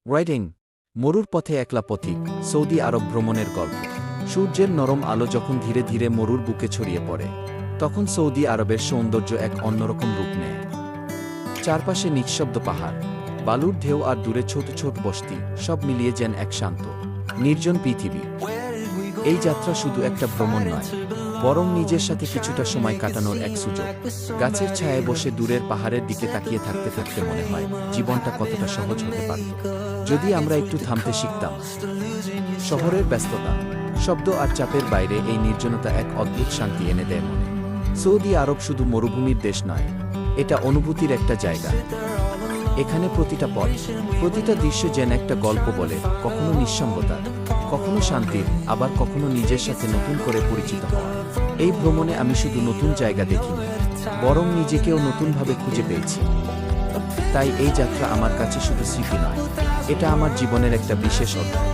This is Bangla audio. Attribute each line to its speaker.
Speaker 1: রাইডিং মরুর পথে একলা পথিক সৌদি আরব ভ্রমণের গল্প। সূর্যের নরম আলো যখন ধীরে ধীরে মরুর বুকে ছড়িয়ে পড়ে, তখন সৌদি আরবের সৌন্দর্য এক অন্যরকম রূপ নেয়। চারপাশে নিঃশব্দ পাহাড়, বালুর ঢেউ আর দূরে ছোট ছোট বসতি, সব মিলিয়ে যেন এক শান্ত নির্জন পৃথিবী। এই যাত্রা শুধু একটা ভ্রমণ নয়, বরং নিজের সাথে কিছুটা সময় কাটানোর এক সুযোগ। গাছের ছায়ায় বসে দূরের পাহাড়ের দিকে তাকিয়ে থাকতে থাকতে মনে হয় জীবনটা কতটা সহজ হতে পারত যদি আমরা একটু থামতে শিখতাম। শহরের ব্যস্ততা, শব্দ আর চাপের বাইরে এই নির্জনতা এক অদ্ভুত শান্তি এনে দেয় মনে। সৌদি আরব শুধু মরুভূমির দেশ নয়, এটা অনুভূতির একটা জায়গা। এখানে প্রতিটা পথ, প্রতিটা দৃশ্য যেন একটা গল্প বলে, কখনো নিঃসঙ্গতার, কখনো শান্তির, আবার কখনো নিজের সাথে নতুন করে পরিচিত হওয়া। এই ভ্রমণে আমি শুধু নতুন জায়গা দেখিনি, বরং নিজেকেও নতুনভাবে খুঁজে পেয়েছি। তাই এই যাত্রা আমার কাছে শুধু স্মৃতি নয়, এটা আমার জীবনের একটা বিশেষ অধ্যায়।